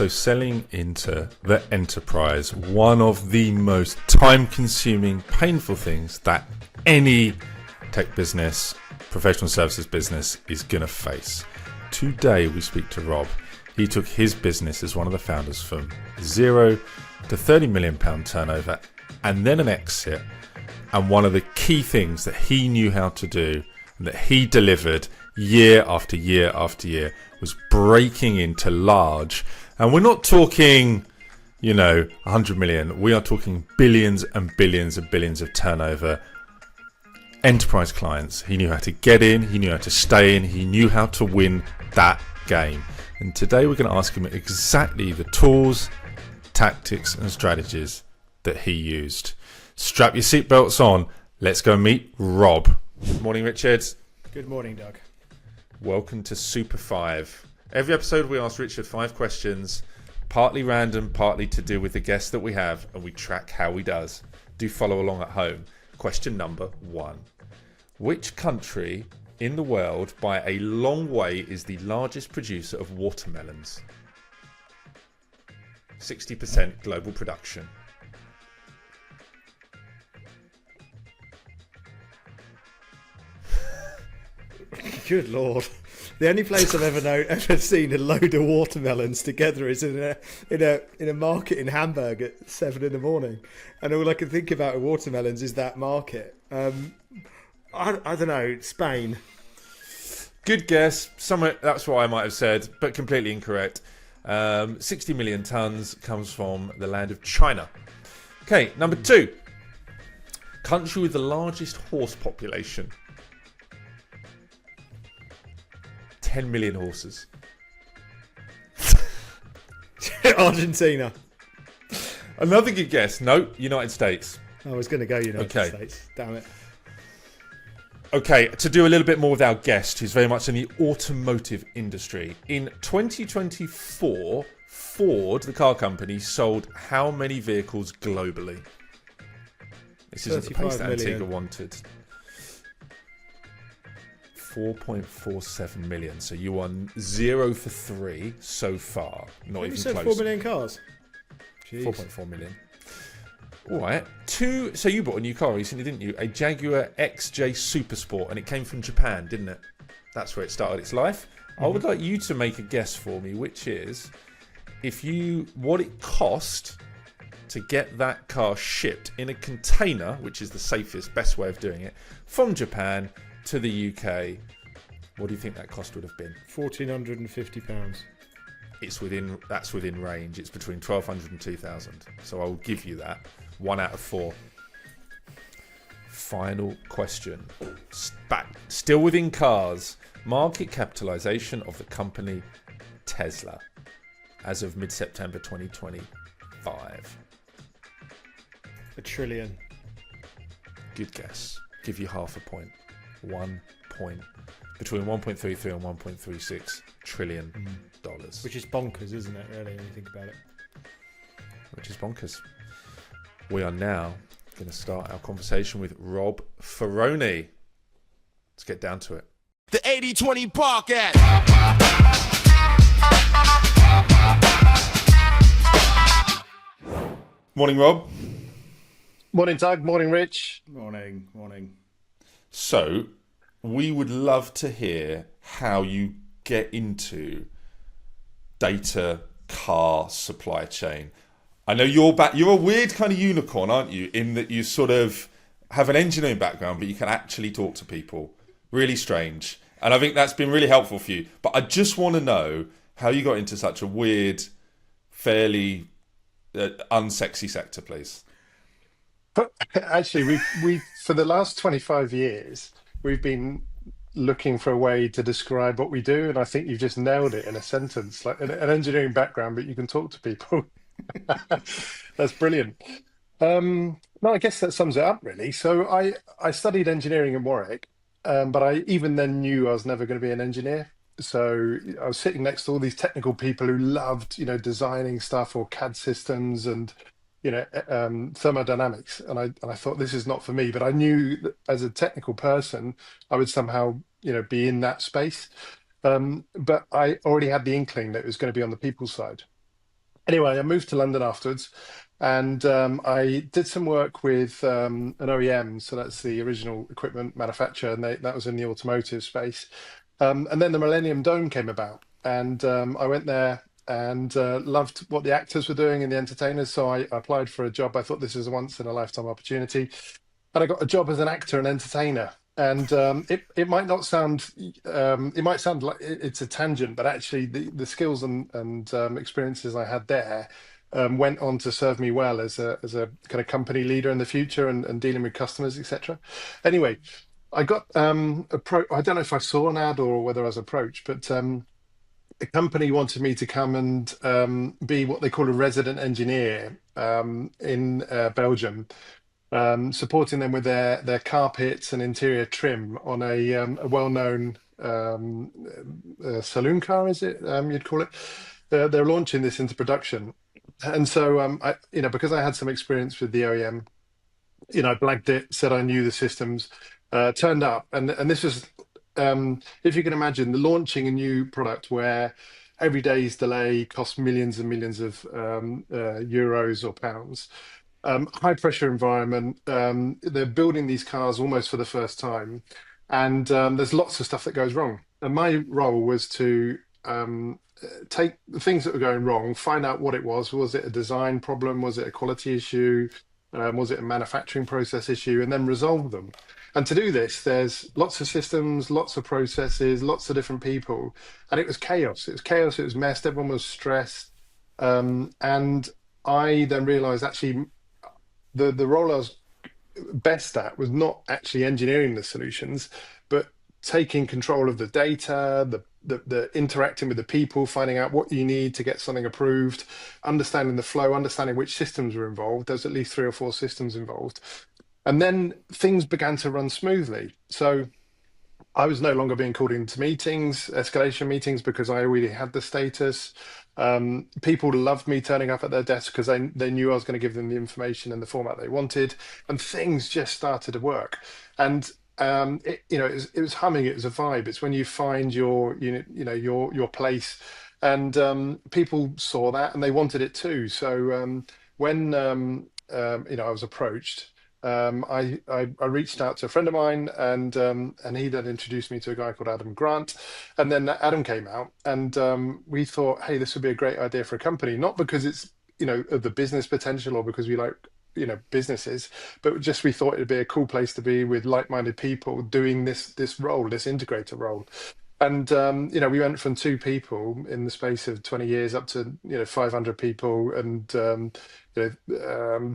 So selling into the enterprise, one of the most time-consuming, painful things that any tech business, professional services business is going to face. Today we speak to Rob. He took his business as one of the founders from 0 to £30 million turnover and then an exit. And one of the key things that he knew how to do and that he delivered year after year after year was breaking into large. And we're not talking, 100 million. We are talking billions and billions and billions of turnover. Enterprise clients. He knew how to get in. He knew how to stay in. He knew how to win that game. And today we're going to ask him exactly the tools, tactics and strategies that he used. Strap your seatbelts on. Let's go meet Rob. Morning, Richard. Good morning, Doug. Welcome to Super 5. Every episode we ask Richard 5 questions, partly random, partly to do with the guest that we have, and we track how he does. Do follow along at home. Question number 1. Which country in the world by a long way is the largest producer of watermelons? 60% global production. Good Lord. The only place I've ever seen a load of watermelons together is in a market in Hamburg at 7 a.m. And all I can think about with watermelons is that market. I don't know, Spain. Good guess. Somewhere that's what I might have said, but completely incorrect. 60 million tons comes from the land of China. Okay, number 2. Country with the largest horse population. 10 million horses. Argentina. Another good guess. No, United States. I was going to go United States. Damn it. Okay, to do a little bit more with our guest, who's very much in the automotive industry. In 2024, Ford, the car company, sold how many vehicles globally? This isn't the pace that Antigua wanted. 4.47 million. So you are 0 for 3 so far. Not even close. 4 million cars. Jeez. 4.4 million. All right. 2. So you bought a new car recently, didn't you? A Jaguar XJ Supersport, and it came from Japan, didn't it? That's where it started its life. I would like you to make a guess for me, which is what it cost to get that car shipped in a container, which is the safest, best way of doing it, from Japan to the UK. What do you think that cost would have been? £1,450. That's within range. It's between 1,200 and 2,000. So I will give you that. 1 out of 4. Final question. Still within cars. Market capitalization of the company Tesla as of mid-September 2025. $1 trillion. Good guess. Give you half a point. Between 1.33 and 1.36 trillion dollars. Which is bonkers, isn't it, really, when you think about it? Which is bonkers. We are now going to start our conversation with Rob Ferrone. Let's get down to it. The 80-20 podcast. Morning, Rob. Morning, Doug. Morning, Rich. Morning. So, we would love to hear how you get into data car supply chain. I know you're a weird kind of unicorn, aren't you? In that you sort of have an engineering background, but you can actually talk to people. Really strange. And I think that's been really helpful for you. But I just want to know how you got into such a weird, fairly unsexy sector, please. But actually, we for the last 25 years, we've been looking for a way to describe what we do, and I think you've just nailed it in a sentence. Like an engineering background, but you can talk to people. That's brilliant. No, I guess that sums it up, really. So I studied engineering in Warwick, but I even then knew I was never going to be an engineer. So I was sitting next to all these technical people who loved, designing stuff or CAD systems and thermodynamics, and I thought this is not for me. But I knew that as a technical person, I would somehow be in that space. But I already had the inkling that it was going to be on the people side. Anyway, I moved to London afterwards, and I did some work with an OEM. So that's the original equipment manufacturer, and that was in the automotive space. And then the Millennium Dome came about, and I went there and loved what the actors were doing and the entertainers. So I applied for a job. I thought this is a once in a lifetime opportunity, and I got a job as an actor and entertainer. And it might not sound it might sound like it's a tangent, but actually the skills and experiences I had there went on to serve me well as a kind of company leader in the future and dealing with customers, etc. Anyway, I got I don't know if I saw an ad or whether I was approached, but a company wanted me to come and be what they call a resident engineer in Belgium, supporting them with their carpets and interior trim on a well-known saloon car, is it you'd call it? They're launching this into production, and so because I had some experience with the OEM, I blagged it, said I knew the systems, turned up, and this was, if you can imagine, the launching a new product where every day's delay costs millions and millions of euros or pounds. High pressure environment. They're building these cars almost for the first time, and there's lots of stuff that goes wrong. And my role was to take the things that were going wrong, find out what it was. Was it a design problem? Was it a quality issue? Was it a manufacturing process issue? And then resolve them. And to do this, there's lots of systems, lots of processes, lots of different people, and it was chaos. It was chaos. It was messed. Everyone was stressed, and I then realised actually the role I was best at was not actually engineering the solutions, but taking control of the data, the interacting with the people, finding out what you need to get something approved, understanding the flow, understanding which systems were involved. There's at least 3 or 4 systems involved. And then things began to run smoothly. So I was no longer being called into meetings, escalation meetings, because I already had the status. People loved me turning up at their desk because they knew I was going to give them the information in the format they wanted, and things just started to work. And it was humming. It was a vibe. It's when you find your place, and people saw that and they wanted it too. So when I was approached, I reached out to a friend of mine, and he then introduced me to a guy called Adam Grant, and then Adam came out, and we thought, hey, this would be a great idea for a company, not because it's of the business potential or because we like businesses, but just we thought it'd be a cool place to be with like-minded people doing this role, this integrator role. And we went from 2 people in the space of 20 years up to 500 people, and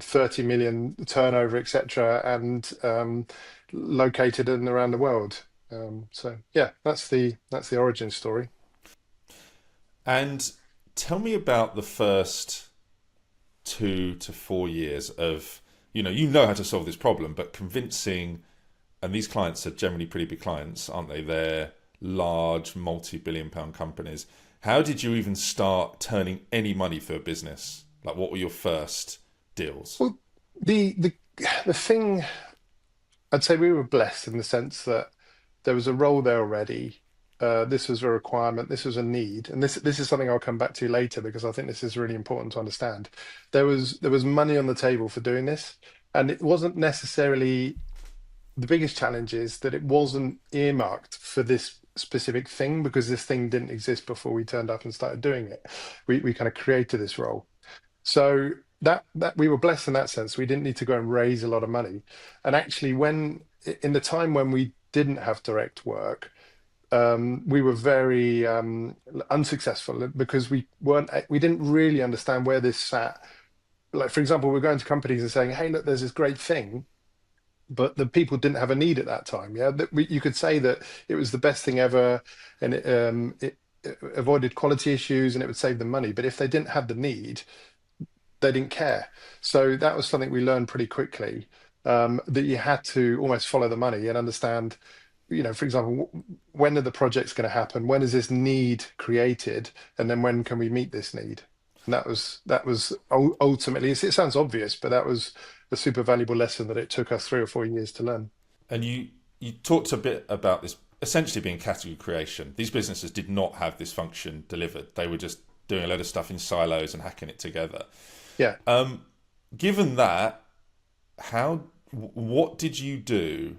30 million turnover, etc., and located in and around the world. So yeah, that's the origin story. And tell me about the first 2 to 4 years of, how to solve this problem, but convincing, and these clients are generally pretty big clients, aren't they? They're large multi-billion pound companies. How did you even start turning any money for a business? Like, what were your first deals? Well, the thing, I'd say we were blessed in the sense that there was a role there already. This was a requirement. This was a need, and this is something I'll come back to later because I think this is really important to understand. There was money on the table for doing this, and it wasn't necessarily the biggest challenge is that it wasn't earmarked for this specific thing because this thing didn't exist before we turned up and started doing it. We kind of created this role. So that we were blessed in that sense. We didn't need to go and raise a lot of money. And actually, when in the time when we didn't have direct work, we were very unsuccessful because we didn't really understand where this sat. Like, for example, we're going to companies and saying, "Hey, look, there's this great thing," but the people didn't have a need at that time. Yeah, you could say that it was the best thing ever, and it avoided quality issues and it would save them money. But if they didn't have the need, they didn't care. So that was something we learned pretty quickly, that you had to almost follow the money and understand. For example, when are the projects going to happen? When is this need created? And then when can we meet this need? And that was ultimately, it sounds obvious, but that was a super valuable lesson that it took us 3 or 4 years to learn. And you talked a bit about this essentially being category creation. These businesses did not have this function delivered. They were just doing a load of stuff in silos and hacking it together. Yeah. Given that, what did you do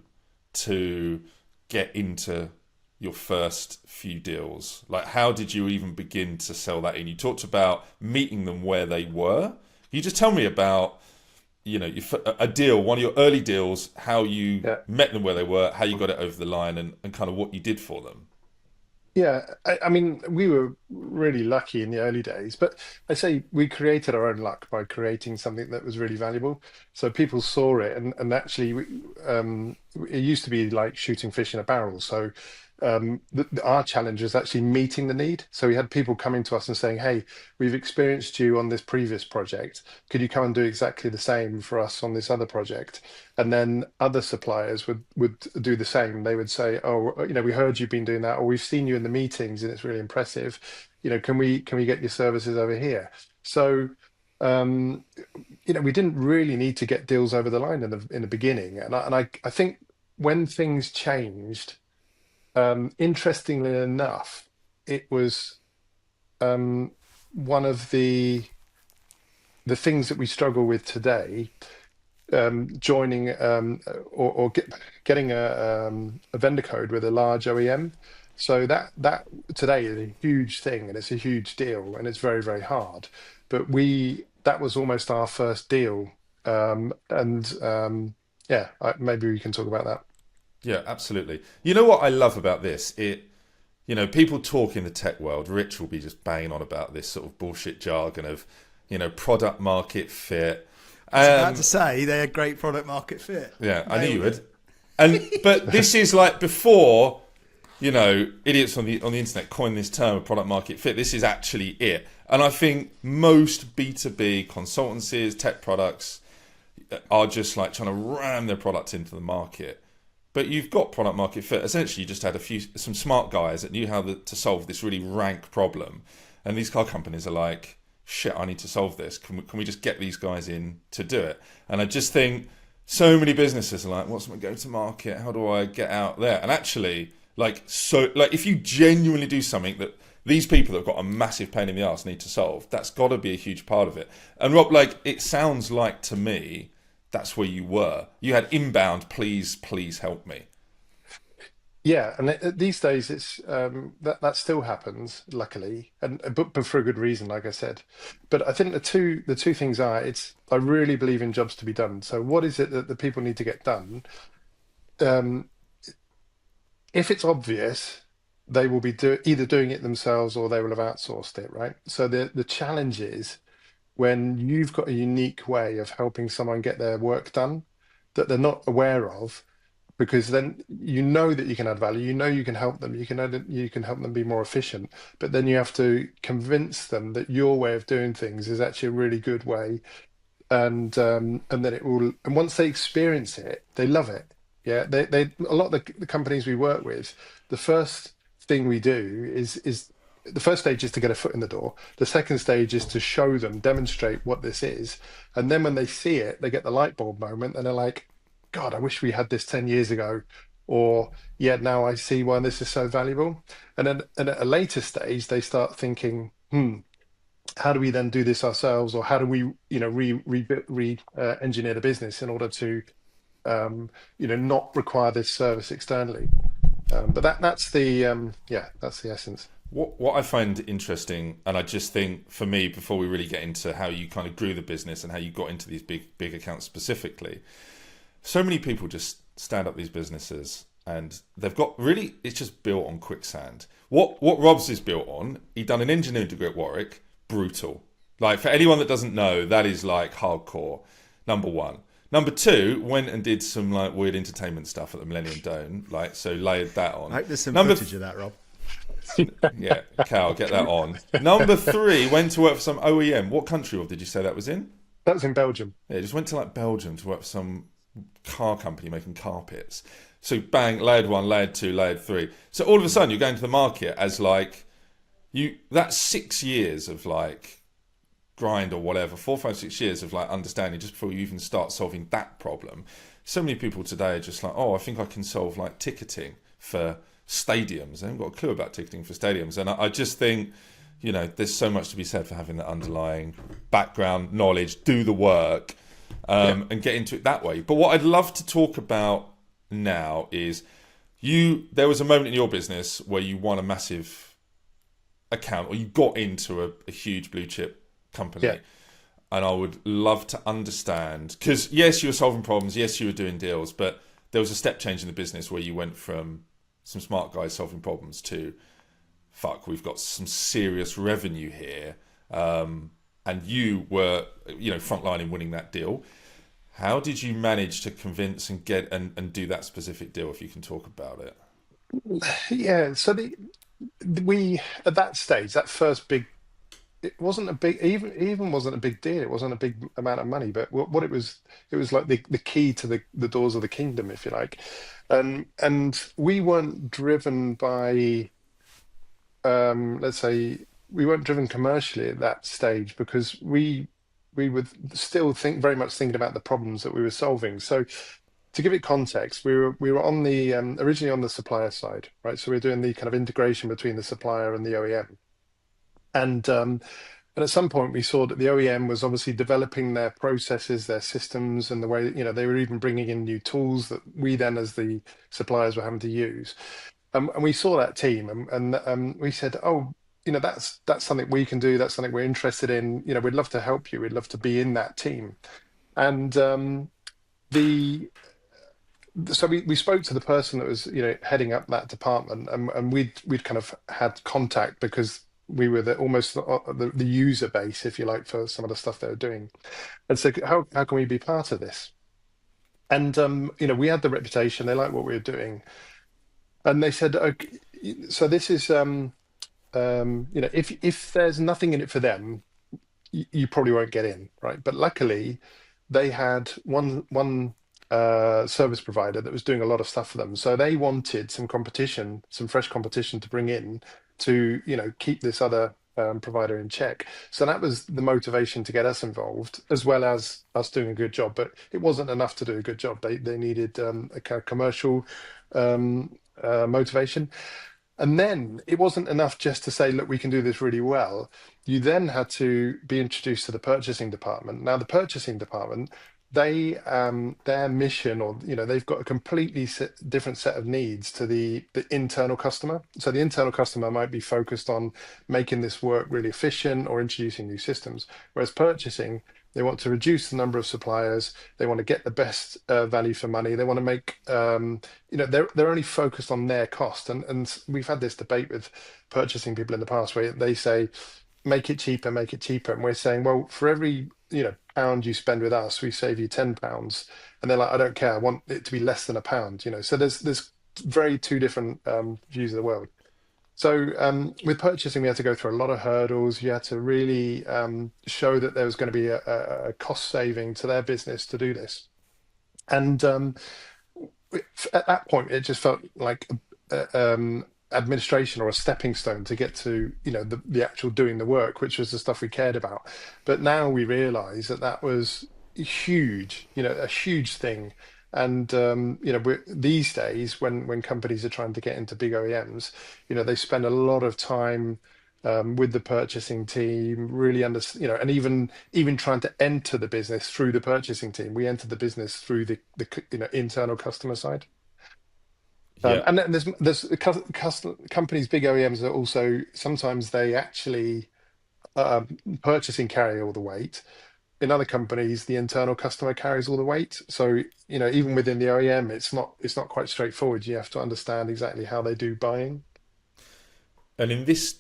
to get into your first few deals? Like, how did you even begin to sell that in? You talked about meeting them where they were. Can you just tell me about, a deal, one of your early deals, how you met them where they were, how you got it over the line, and kind of what you did for them? Yeah, I mean, we were really lucky in the early days, but I say we created our own luck by creating something that was really valuable. So people saw it, and actually, it used to be like shooting fish in a barrel. So our challenge was actually meeting the need. So we had people coming to us and saying, "Hey, we've experienced you on this previous project. Could you come and do exactly the same for us on this other project?" And then other suppliers would do the same. They would say, "Oh, we heard you've been doing that, or we've seen you in the meetings, and it's really impressive. Can we get your services over here?" So, we didn't really need to get deals over the line in the beginning. And I think when things changed, interestingly enough, it was one of the things that we struggle with today. Joining getting a vendor code with a large OEM, so that today is a huge thing, and it's a huge deal, and it's very, very hard. But that was almost our first deal, maybe we can talk about that. Yeah, absolutely. You know what I love about this? People talk in the tech world. Rich will be just banging on about this sort of bullshit jargon of, product market fit. I was about to say they had great product market fit. Yeah, I knew you would. But this is like before, idiots on the internet coined this term of product market fit. This is actually it. And I think most B2B consultancies, tech products, are just like trying to ram their product into the market. But you've got product market fit. Essentially, you just had some smart guys that knew how to solve this really rank problem. And these car companies are like, shit, I need to solve this. Can we just get these guys in to do it? And I just think so many businesses are like, what's my go-to market? How do I get out there? And actually, if you genuinely do something that these people that have got a massive pain in the arse need to solve, that's got to be a huge part of it. And Rob, it sounds like to me, that's where you were. You had inbound, please help me. Yeah, and these days it's that still happens, luckily, but for a good reason, like I said. But I think the two things are, I really believe in jobs to be done. So what is it that the people need to get done? If it's obvious, they will be either doing it themselves or they will have outsourced it, right? So the challenge is when you've got a unique way of helping someone get their work done that they're not aware of, because then that you can add value, you can help them, you can help them be more efficient, but then you have to convince them that your way of doing things is actually a really good way, and then it will, and once they experience it, they love it. Yeah, they a lot of the companies we work with, the first thing we do is the first stage is to get a foot in the door. The second stage is to show them, demonstrate what this is. And then when they see it, they get the light bulb moment and they're like, God, I wish we had this 10 years ago. Or, yeah, now I see why this is so valuable. And then at a later stage, they start thinking, how do we then do this ourselves? Or how do we, engineer the business in order to, not require this service externally? But that's the essence. What I find interesting, and I just think for me, before we really get into how you kind of grew the business and how you got into these big accounts specifically, so many people just stand up these businesses and they've got really, it's just built on quicksand. What Rob's is built on, he'd done an engineering degree at Warwick, brutal. Like, for anyone that doesn't know, that is like hardcore, number one. Number two, went and did some like weird entertainment stuff at the Millennium Dome, so layered that on. I hope there's some footage of that, Rob. Yeah, Cal, get that on. Number three, went to work for some OEM. What country, Rob, did you say that was in? That was in Belgium. Yeah, just went to like Belgium to work for some car company making carpets. So bang, layered one, layered two, layered three. So all of a sudden you're going to the market as that's 6 years of like grind or whatever, 4, 5, 6 years of like understanding just before you even start solving that problem. So many people today are just like, I think I can solve like ticketing for stadiums. They haven't got a clue about ticketing for stadiums. And I just think there's so much to be said for having that underlying background knowledge, do the work, and get into it that way. But what I'd love to talk about now is there was a moment in your business where you won a massive account, or you got into a huge blue chip company. Yeah. And I would love to understand, because yes, you were solving problems, yes, you were doing deals, but there was a step change in the business where you went from some smart guys solving problems to, fuck, we've got some serious revenue here. And you were, frontline in winning that deal. How did you manage to convince and get and do that specific deal, if you can talk about it? Yeah, so we at that stage, that first big, it wasn't a big, even wasn't a big deal. It wasn't a big amount of money, but what it was like the key to the doors of the kingdom, if you like. And we weren't driven by, let's say, we weren't driven commercially at that stage, because we would still very much thinking about the problems that we were solving. So to give it context, we were on the originally on the supplier side, right? So we we're doing the kind of integration between the supplier and the OEM. And at some point, we saw that the OEM was obviously developing their processes, their systems, and the way, they were even bringing in new tools that we then, as the suppliers, were having to use. And we saw that team, and we said, oh, that's something we can do. That's something we're interested in. We'd love to help you. We'd love to be in that team. And so we spoke to the person that was heading up that department, and we'd kind of had contact because we were almost the user base, if you like, for some of the stuff they were doing, and so how can we be part of this? And we had the reputation, they liked what we were doing, and they said, okay, so this is if there's nothing in it for them, you probably won't get in, right? But luckily they had one service provider that was doing a lot of stuff for them, so they wanted some competition, some fresh competition to bring in to keep this other provider in check. So that was the motivation to get us involved, as well as us doing a good job. But it wasn't enough to do a good job. They needed a kind of commercial motivation. And then it wasn't enough just to say, look, we can do this really well. You then had to be introduced to the purchasing department. Now, the purchasing department, their mission, or they've got a completely different set of needs to the internal customer. So the internal customer might be focused on making this work really efficient or introducing new systems, whereas purchasing, they want to reduce the number of suppliers, they want to get the best value for money, they want to make they're only focused on their cost. And we've had this debate with purchasing people in the past where they say, make it cheaper, and we're saying, well, for every pound you spend with us, we save you £10. And they're like, I don't care, I want it to be less than a pound. So there's very two different views of the world. So with purchasing, we had to go through a lot of hurdles. You had to really show that there was going to be a cost saving to their business to do this. And at that point, it just felt like administration or a stepping stone to get to the actual doing the work, which was the stuff we cared about. But now we realize that was huge, a huge thing. And these days, when companies are trying to get into big OEMs, they spend a lot of time with the purchasing team, really and even trying to enter the business through the purchasing team. We enter the business through the internal customer side. And then there's companies, big OEMs, that also sometimes they actually purchasing carry all the weight. In other companies, the internal customer carries all the weight. So even within the OEM, it's not quite straightforward. You have to understand exactly how they do buying. And in this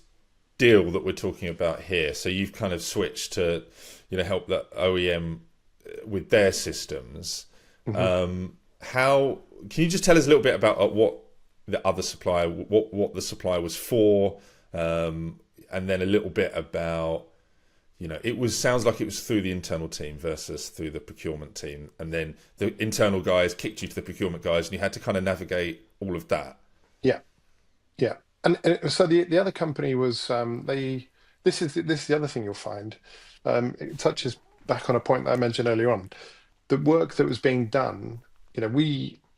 deal that we're talking about here, so you've kind of switched to help the OEM with their systems. Mm-hmm. How can you just tell us a little bit about what the other supplier, what the supplier was for, and then a little bit about, sounds like it was through the internal team versus through the procurement team, and then the internal guys kicked you to the procurement guys, and you had to kind of navigate all of that. Yeah. And so the other company was this is the other thing you'll find. It touches back on a point that I mentioned earlier on. The work that was being done,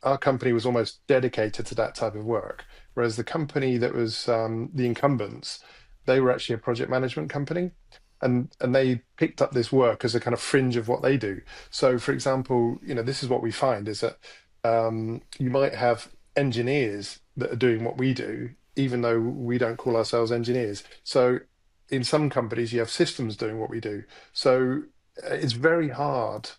our company was almost dedicated to that type of work, whereas the company that was the incumbents, they were actually a project management company, and they picked up this work as a kind of fringe of what they do. So, for example, this is what we find is that you might have engineers that are doing what we do, even though we don't call ourselves engineers. So, in some companies, you have systems doing what we do. So, it's very hard.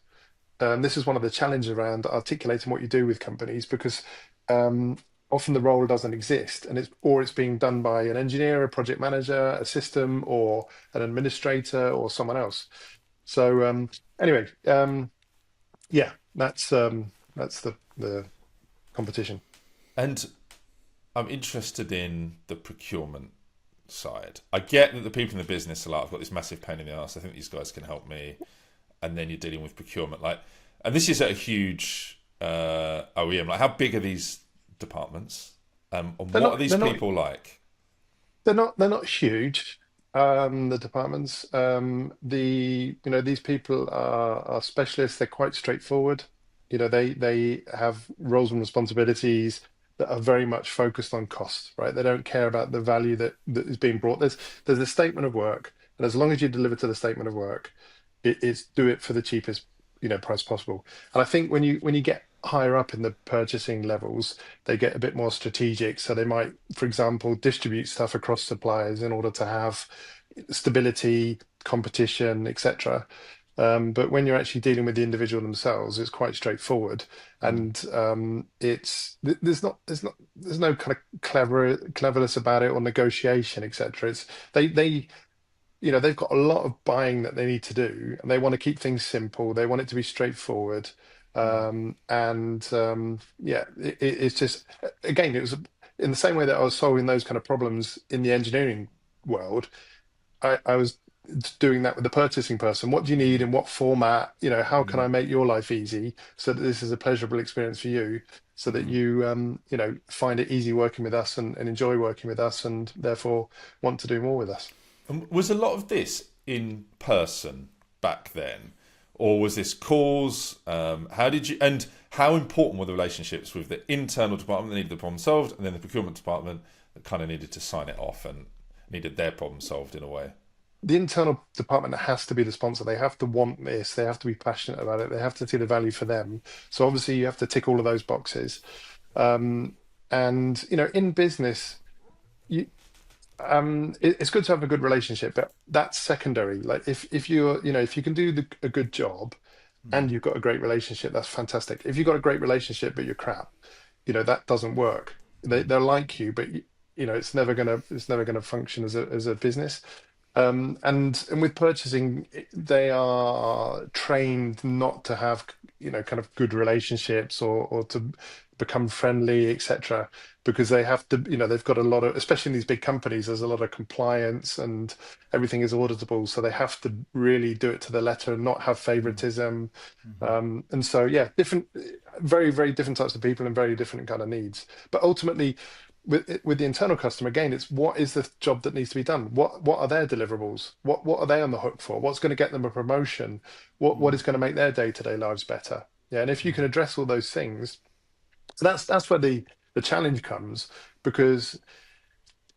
This is one of the challenges around articulating what you do with companies, because often the role doesn't exist, and it's being done by an engineer, a project manager, a system, or an administrator, or someone else. So anyway, yeah, that's the competition. And I'm interested in the procurement side. I get that the people in the business are like, I've got this massive pain in the ass, I think these guys can help me. And then you're dealing with procurement, and this is at a huge OEM. Like, how big are these departments? And what are these people like? They're not huge. The departments. These people are specialists. They're quite straightforward. They have roles and responsibilities that are very much focused on cost, right? They don't care about the value that is being brought. There's a statement of work, and as long as you deliver to the statement of work, it's do it for the cheapest price possible. And I think when you get higher up in the purchasing levels, they get a bit more strategic. So they might, for example, distribute stuff across suppliers in order to have stability, competition, etc. But when you're actually dealing with the individual themselves, it's quite straightforward, and there's no kind of cleverness about it, or negotiation, etc. It's they've got a lot of buying that they need to do, and they want to keep things simple. They want it to be straightforward. It's just, again, it was in the same way that I was solving those kind of problems in the engineering world. I was doing that with the purchasing person. What do you need in what format? How can I make your life easy so that this is a pleasurable experience for you, so that you find it easy working with us and enjoy working with us, and therefore want to do more with us. And was a lot of this in person back then, or was this calls? How important were the relationships with the internal department that needed the problem solved, and then the procurement department that kind of needed to sign it off and needed their problem solved in a way? The internal department has to be the sponsor. They have to want this. They have to be passionate about it. They have to see the value for them. So obviously you have to tick all of those boxes. And in business, it's good to have a good relationship, but that's secondary. Like if you can do a good job and you've got a great relationship, that's fantastic. If you've got a great relationship but you're crap, that doesn't work. They'll like you, but it's never gonna function as a business. And with purchasing, they are trained not to have kind of good relationships, or to become friendly, etc., because they have to, they've got a lot of, especially in these big companies, there's a lot of compliance and everything is auditable, so they have to really do it to the letter and not have favoritism. And so different, very, very different types of people and very different kind of needs. But ultimately, with the internal customer, again, it's what is the job that needs to be done? What are their deliverables? What are they on the hook for? What's going to get them a promotion? What is going to make their day-to-day lives better? Yeah, and if you can address all those things, that's where the challenge comes, because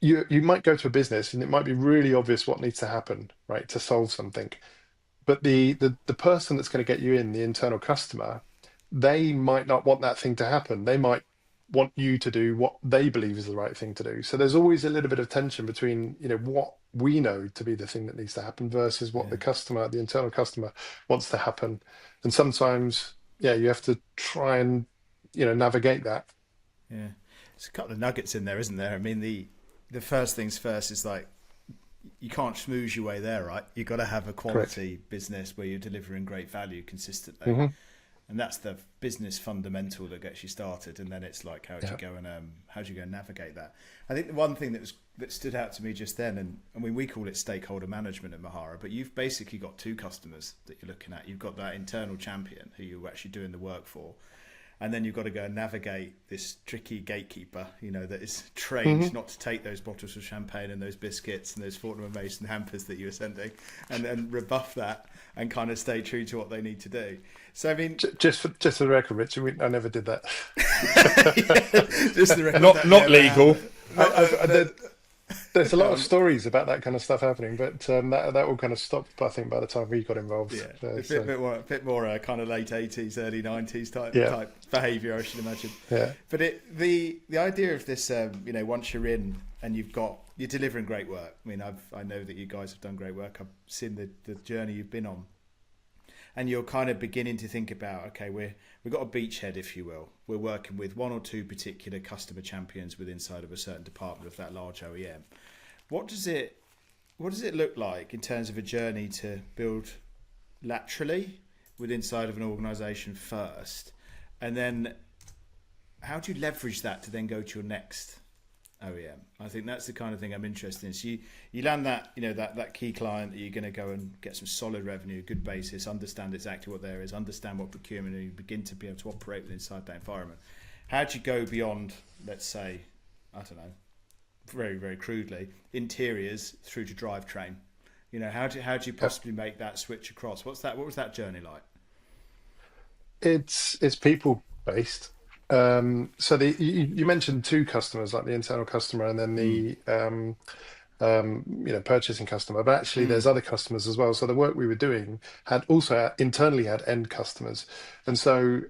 you might go to a business and it might be really obvious what needs to happen, right, to solve something. But the person that's going to get you in, the internal customer, they might not want that thing to happen. They might want you to do what they believe is the right thing to do. So there's always a little bit of tension between what we know to be the thing that needs to happen versus what the internal customer wants to happen. And sometimes you have to try and navigate that. Yeah, there's a couple of nuggets in there, isn't there? I mean, the first things first is, like, you can't schmooze your way there, right? You've got to have a quality business where you're delivering great value consistently. And that's the business fundamental that gets you started, and then it's like, how do you go and navigate that? I think the one thing that stood out to me just then, and I mean, we call it stakeholder management at Mahara, but you've basically got two customers that you're looking at. You've got that internal champion who you're actually doing the work for, and then you've got to go and navigate this tricky gatekeeper, that is trained not to take those bottles of champagne and those biscuits and those Fortnum and Mason hampers that you were sending, and then rebuff that and kind of stay true to what they need to do. So I mean, just for the record, Richard, I never did that. Just the record, not legal. there's a lot of stories about that kind of stuff happening, but that all kind of stopped, I think, by the time we got involved. Yeah, So, a bit more kind of late 80s, early 90s yeah, type behaviour, I should imagine. yeah, But the idea of this, once you're in and you're delivering great work. I mean, I know that you guys have done great work. I've seen the journey you've been on, and you're kind of beginning to think about, okay, we've got a beachhead, if you will. We're working with one or two particular customer champions within inside of a certain department of that large OEM. What does it look like in terms of a journey to build laterally within inside of an organisation first, and then how do you leverage that to then go to your next OEM? I think that's the kind of thing I'm interested in. So you land that, that key client that you're going to go and get some solid revenue, good basis, understand exactly what there is, understand what procurement, and you begin to be able to operate inside that environment. How do you go beyond, let's say, I don't know, very, very crudely, interiors through to drivetrain? How do you possibly make that switch across? What was that journey like? it's people based. So you mentioned two customers, like the internal customer and then the purchasing customer, but actually there's other customers as well. So the work we were doing had also internally had end customers, and so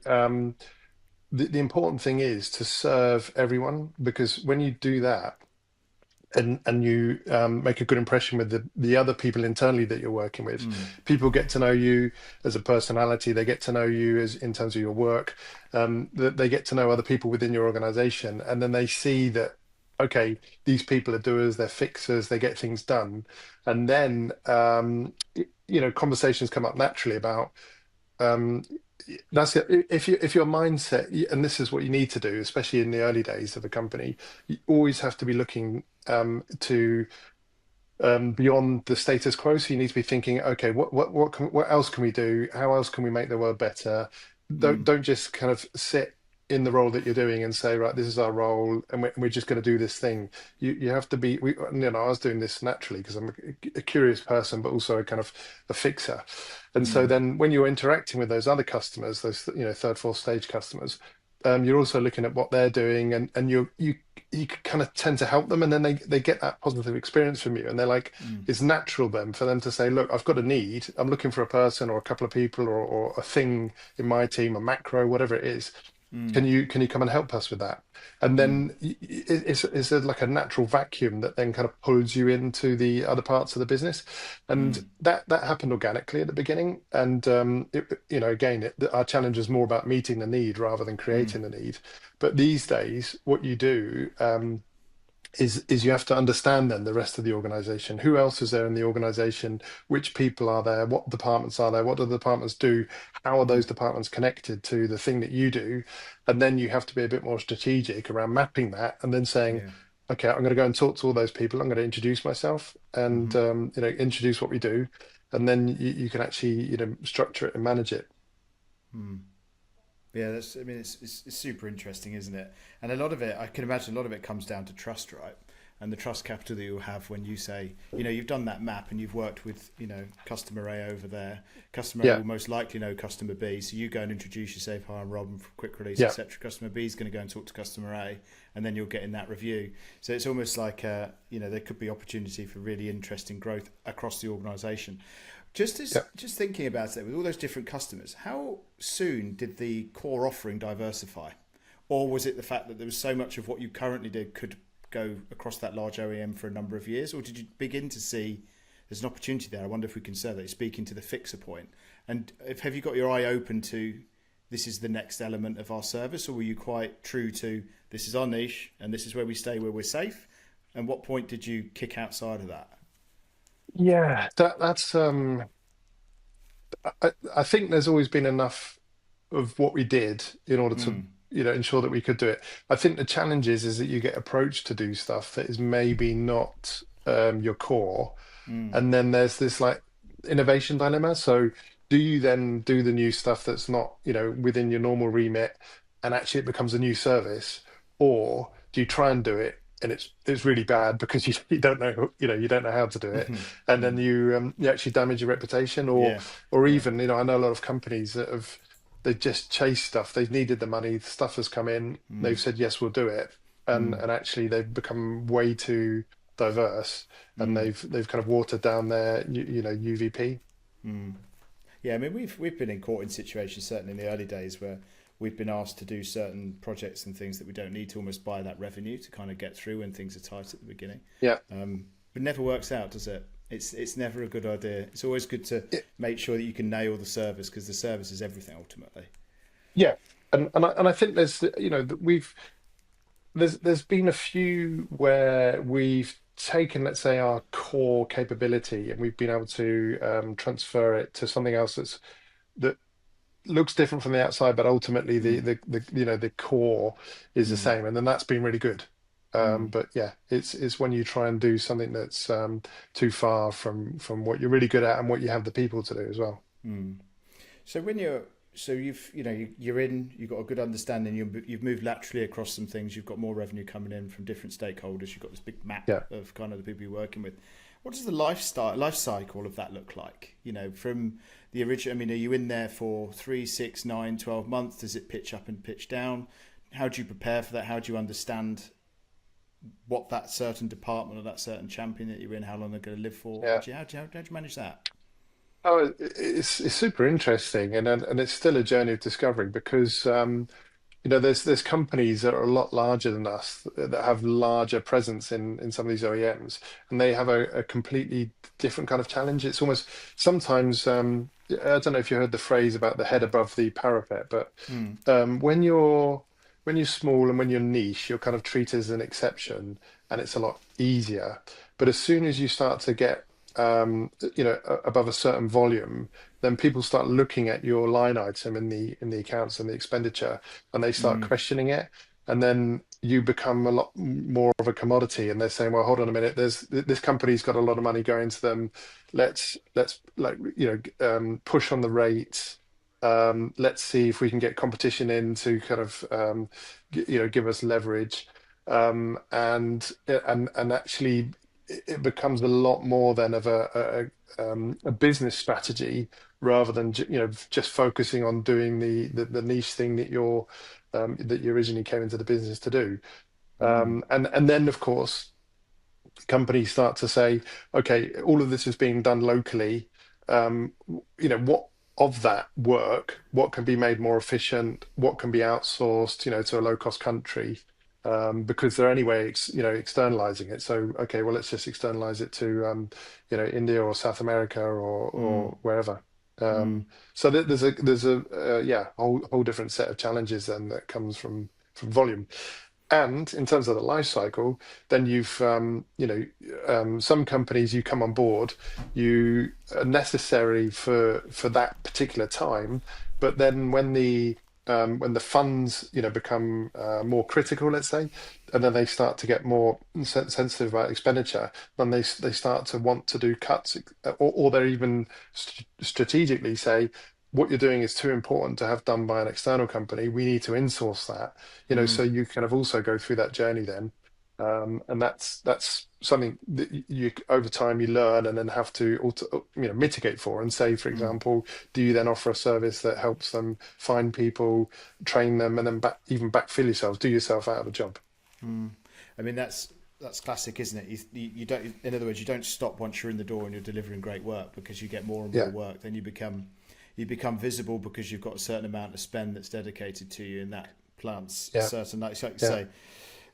the important thing is to serve everyone, because when you do that, and you make a good impression with the other people internally that you're working with, people get to know you as a personality. They get to know you as in terms of your work. They get to know other people within your organization, and then they see that, okay, these people are doers, they're fixers, they get things done, and then conversations come up naturally about. That's it. If your mindset, and this is what you need to do, especially in the early days of a company, you always have to be looking to beyond the status quo. So you need to be thinking, okay, what else can we do? How else can we make the world better? Don't just kind of sit in the role that you're doing and say, right, this is our role, and we're just going to do this thing. You have to be. I was doing this naturally because I'm a curious person, but also a kind of a fixer. And so then when you're interacting with those other customers, those third, fourth stage customers, you're also looking at what they're doing, and you kind of tend to help them, and then they get that positive experience from you, and they're like, it's natural then for them to say, look, I've got a need, I'm looking for a person or a couple of people or a thing in my team, a macro, whatever it is. Can you come and help us with that? And then it's like a natural vacuum that then kind of pulls you into the other parts of the business, and that happened organically at the beginning. And our challenge is more about meeting the need rather than creating the need. But these days, what you do is you have to understand then the rest of the organization. Who else is there in the organization? Which people are there? What departments are there? What do the departments do? How are those departments connected to the thing that you do? And then you have to be a bit more strategic around mapping that, and then saying, okay, I'm going to go and talk to all those people. I'm going to introduce myself and introduce what we do, and then you can actually structure it and manage it. Yeah, it's super interesting, isn't it? And a lot of it, I can imagine, a lot of it comes down to trust, right? And the trust capital that you'll have when you say, you've done that map and you've worked with, customer A over there. Customer A will most likely know customer B. So you go and introduce yourself, hi, I'm Rob, I'm from Quick Release, etc. Customer B is going to go and talk to customer A, and then you'll get in that review. So it's almost like, there could be opportunity for really interesting growth across the organisation. Just thinking about it, with all those different customers, how soon did the core offering diversify? Or was it the fact that there was so much of what you currently did could go across that large OEM for a number of years? Or did you begin to see there's an opportunity there? I wonder if we can say that, speaking to the fixer point. And have you got your eye open to this is the next element of our service? Or were you quite true to this is our niche and this is where we stay, where we're safe? And what point did you kick outside of that? Yeah, that's I think there's always been enough of what we did in order to ensure that we could do it. I think the challenge is that you get approached to do stuff that is maybe not your core, and then there's this like innovation dilemma. So do you then do the new stuff that's not within your normal remit, and actually it becomes a new service, or do you try and do it and it's really bad because you don't know you don't know how to do it, and then you actually damage your reputation, or even I know a lot of companies that they just chased stuff. They've needed the money, stuff has come in, they've said yes, we'll do it, and actually they've become way too diverse, and they've kind of watered down their UVP. Yeah, I mean, we've been in caught in situations, certainly in the early days, where we've been asked to do certain projects and things that we don't need to almost buy that revenue to kind of get through when things are tight at the beginning. Yeah. But it never works out, does it? It's never a good idea. It's always good to make sure that you can nail the service, because the service is everything ultimately. Yeah, and I think there's been a few where we've taken, let's say, our core capability, and we've been able to transfer it to something else that looks different from the outside, but ultimately the core is the same, and then that's been really good. But yeah, it's when you try and do something that's too far from what you're really good at and what you have the people to do as well. So when you've got a good understanding. You've moved laterally across some things. You've got more revenue coming in from different stakeholders. You've got this big map of kind of the people you're working with. What does the life cycle of that look like? From the original. I mean, are you in there for 3, 6, 9, 12 months? Does it pitch up and pitch down? How do you prepare for that? How do you understand what that certain department or that certain champion that you're in, how long they're going to live for? Yeah. How do you manage that? Oh, it's super interesting, and it's still a journey of discovery, because there's companies that are a lot larger than us that have larger presence in some of these OEMs, and they have a completely different kind of challenge. It's almost sometimes I don't know if you heard the phrase about the head above the parapet, but when you're small and when you're niche, you're kind of treated as an exception, and it's a lot easier. But as soon as you start to get above a certain volume, then people start looking at your line item in the accounts and the expenditure, and they start questioning it, and then you become a lot more of a commodity, and they're saying, well, hold on a minute, this company's got a lot of money going to them. Let's push on the rates. Let's see if we can get competition in to kind of give us leverage, and actually it becomes a lot more than of a business strategy, rather than just focusing on doing the niche thing that you originally came into the business to do. And then of course companies start to say, okay, all of this is being done locally. What of that work, what can be made more efficient, what can be outsourced, to a low cost country, because they're anyway, externalizing it. So, okay, well, let's just externalize it to, India or South America or wherever. So there's a whole different set of challenges then that comes from volume. And in terms of the life cycle, then you've, some companies, you come on board, you are necessary for that particular time, but then when the funds, become more critical, let's say, and then they start to get more sensitive about expenditure, then they start to want to do cuts, or they even strategically say, what you're doing is too important to have done by an external company. We need to insource that, so you kind of also go through that journey then. And that's something that you over time you learn and then have to mitigate for, and say, for example, do you then offer a service that helps them find people, train them, and then even backfill yourself, do yourself out of a job? I mean, that's classic, isn't it? You don't, in other words, you don't stop once you're in the door and you're delivering great work, because you get more and more work. Then you become visible, because you've got a certain amount of spend that's dedicated to you, and that plants certain, like you say,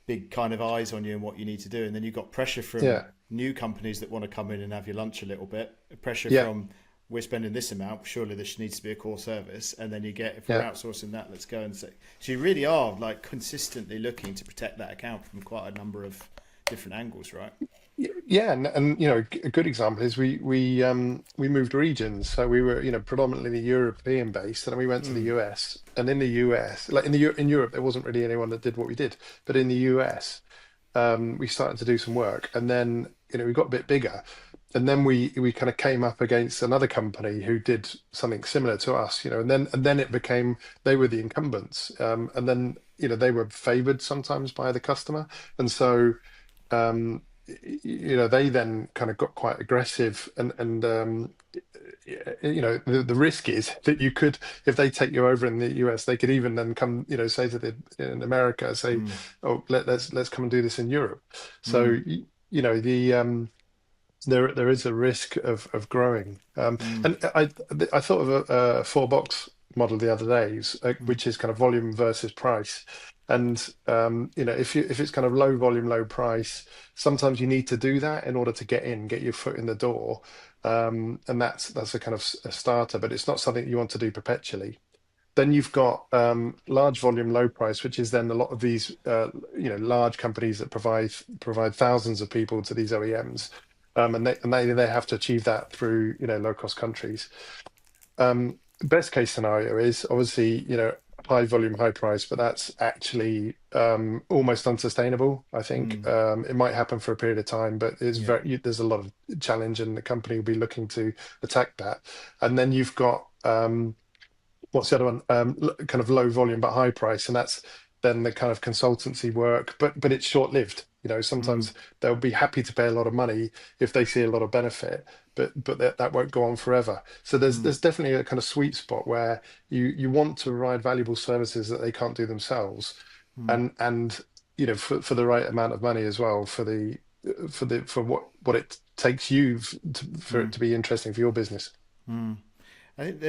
big kind of eyes on you and what you need to do. And then you've got pressure from new companies that want to come in and have your lunch a little bit. Pressure from, we're spending this amount, surely this needs to be a core service. And then you get, if we're outsourcing that, let's go and say. So you really are like consistently looking to protect that account from quite a number of different angles, right? Yeah, and a good example is we moved regions, so we were predominantly European based, and then we went to the US. And in the US, like in Europe, there wasn't really anyone that did what we did, but in the US, we started to do some work, and then we got a bit bigger, and then we kind of came up against another company who did something similar to us, and then it became, they were the incumbents, and then they were favored sometimes by the customer, and so. They then kind of got quite aggressive, and the risk is that you could, if they take you over in the US, they could even then come, say to in America, say, oh, let's come and do this in Europe. So the there is a risk of growing. Mm, And I thought of a four box model the other day, mm, which is kind of volume versus price. And if it's kind of low volume, low price, sometimes you need to do that in order to get in, get your foot in the door. And that's a kind of a starter, but it's not something you want to do perpetually. Then you've got large volume, low price, which is then a lot of these large companies that provide thousands of people to these OEMs, and they have to achieve that through low cost countries. Best case scenario is obviously high volume, high price, but that's actually almost unsustainable. I think mm. it might happen for a period of time, but Yeah. there's a lot of challenge, and the company will be looking to attack that. And then you've got what's the other one? Kind of low volume but high price, and that's then the kind of consultancy work, but it's short lived. Mm, Sometimes they'll be happy to pay a lot of money if they see a lot of benefit, but that won't go on forever. So mm, there's definitely a kind of sweet spot where you want to provide valuable services that they can't do themselves, mm, and for the right amount of money as well for what it takes for it mm, to be interesting for your business. mm. I think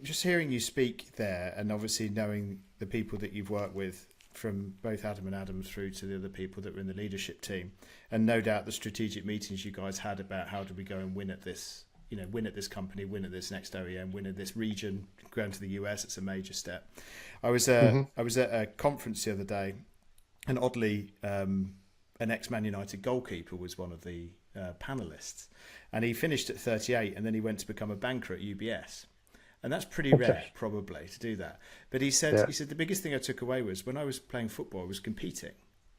just hearing you speak there, and obviously knowing the people that you've worked with, from both Adam and Adam through to the other people that were in the leadership team, and no doubt the strategic meetings you guys had about how do we go and win at this, win at this company, win at this next OEM, win at this region, going to the US. It's a major step. Hmm. I was at a conference the other day, and oddly, an ex-Man United goalkeeper was one of the panelists, and he finished at 38, and then he went to become a banker at UBS. And that's pretty rare, Okay. probably, to do that. But he said the biggest thing I took away was when I was playing football, I was competing.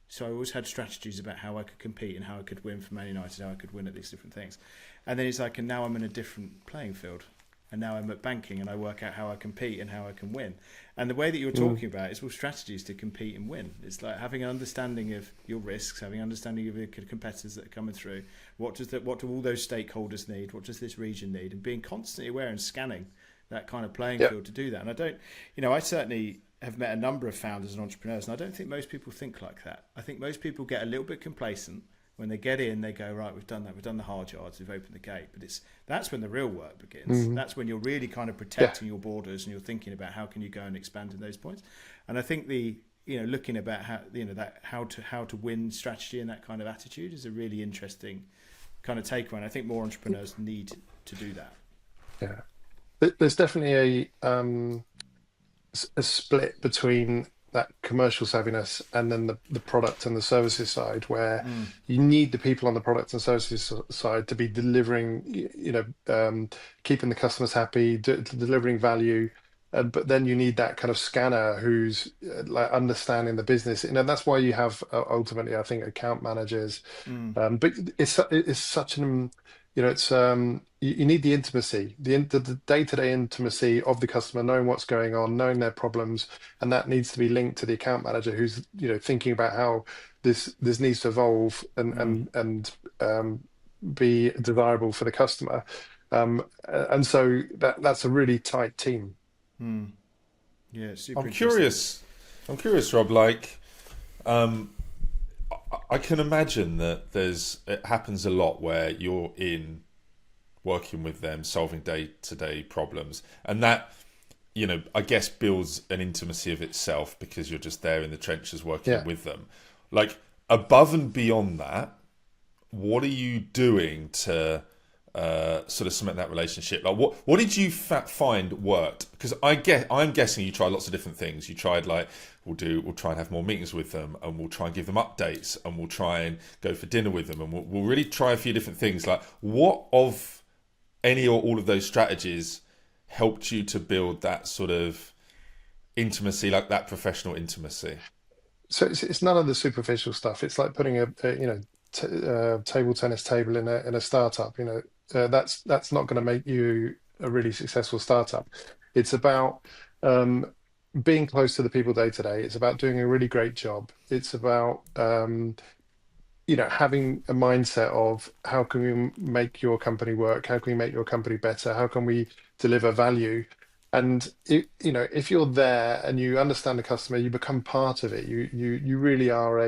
So I always had strategies about how I could compete and how I could win for Man United, how I could win at these different things. And then he's like, and now I'm in a different playing field. And now I'm at banking and I work out how I compete and how I can win. And the way that you're Yeah. talking about is all strategies to compete and win. It's like having an understanding of your risks, having an understanding of the competitors that are coming through. What do all those stakeholders need? What does this region need? And being constantly aware and scanning that kind of playing Yeah. field to do that. And I certainly have met a number of founders and entrepreneurs, and I don't think most people think like that. I think most people get a little bit complacent when they get in. They go, right, we've done that, we've done the hard yards, we've opened the gate. But that's when the real work begins. Hmm. That's when you're really kind of Yeah. protecting your borders and you're thinking about how can you go and expand in those points. And I think looking about how to win strategy and that kind of attitude is a really interesting kind of takeaway. And I think more entrepreneurs need to do that. Yeah. There's definitely a split between that commercial savviness and then the product and the services side, where Mm, you need the people on the product and services side to be delivering, keeping the customers happy, delivering value. But then you need that kind of scanner who's like understanding the business, and that's why you have ultimately, I think, account managers. mm, But it's such an it's you need the intimacy, the day-to-day intimacy of the customer, knowing what's going on, knowing their problems, and that needs to be linked to the account manager who's thinking about how this needs to evolve mm, and be desirable for the customer. And so that's a really tight team. mm. Yeah, it's super I'm interesting. curious. I'm curious, Rob. Like, um, I can imagine that it happens a lot where you're in working with them, solving day to day problems, and that I guess builds an intimacy of itself because you're just there in the trenches working Yeah. with them. Like above and beyond that, what are you doing to sort of cement that relationship? Like, what did you find worked? Because I'm guessing you tried lots of different things. You tried like we'll try and have more meetings with them, and we'll try and give them updates, and we'll try and go for dinner with them, and we'll really try a few different things. Like, what of any or all of those strategies helped you to build that sort of intimacy, like that professional intimacy? So it's none of the superficial stuff. It's like putting table tennis table in a startup. That's not going to make you a really successful startup. It's about being close to the people day to day. It's about doing a really great job. It's about having a mindset of how can we make your company work? How can we make your company better? How can we deliver value? And if you're there and you understand the customer, you become part of it. You really are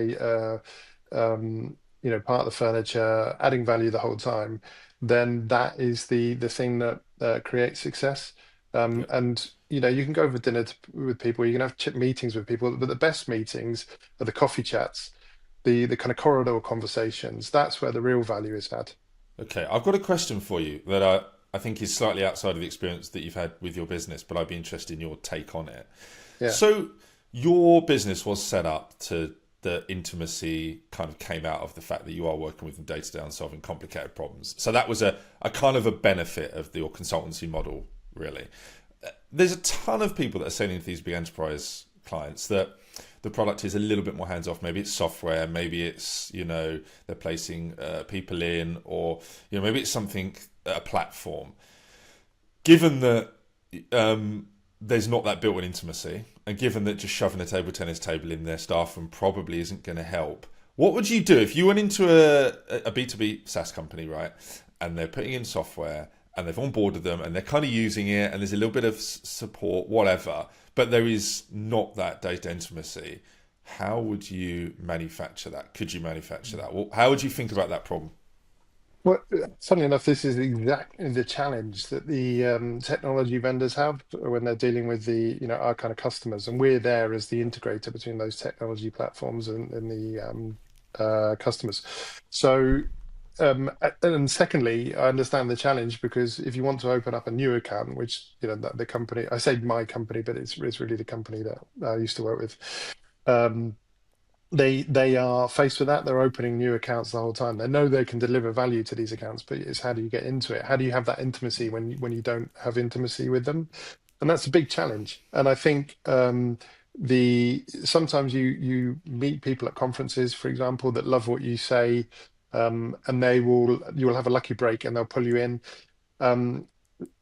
part of the furniture, adding value the whole time, then that is the thing that creates success. Yeah. And you can go for dinner with people, you can have meetings with people, but the best meetings are the coffee chats, the kind of corridor conversations. That's where the real value is had. Okay, I've got a question for you that I think is slightly outside of the experience that you've had with your business, but I'd be interested in your take on it. Yeah. So your business was set up to the intimacy kind of came out of the fact that you are working with them day to day on solving complicated problems. So that was a kind of a benefit of your consultancy model, really. There's a ton of people that are selling to these big enterprise clients that the product is a little bit more hands off. Maybe it's software, maybe it's, they're placing people in, or, maybe it's something, a platform. Given that there's not that built-in intimacy, and given that just shoving a table tennis table in their staff room probably isn't going to help, what would you do if you went into a B2B SaaS company, right, and they're putting in software and they've onboarded them and they're kind of using it and there's a little bit of support, whatever, but there is not that data intimacy? How would you manufacture that? Could you manufacture that? How would you think about that problem? Well, funnily enough, this is exactly the challenge that the technology vendors have when they're dealing with our kind of customers, and we're there as the integrator between those technology platforms and the customers. So, and secondly, I understand the challenge, because if you want to open up a new account, which the company, I say my company, but it's really the company that I used to work with. They are faced with that. They're opening new accounts the whole time. They know they can deliver value to these accounts, but it's how do you get into it? How do you have that intimacy when you don't have intimacy with them? And that's a big challenge. And I think sometimes you meet people at conferences, for example, that love what you say, and you will have a lucky break and they'll pull you in.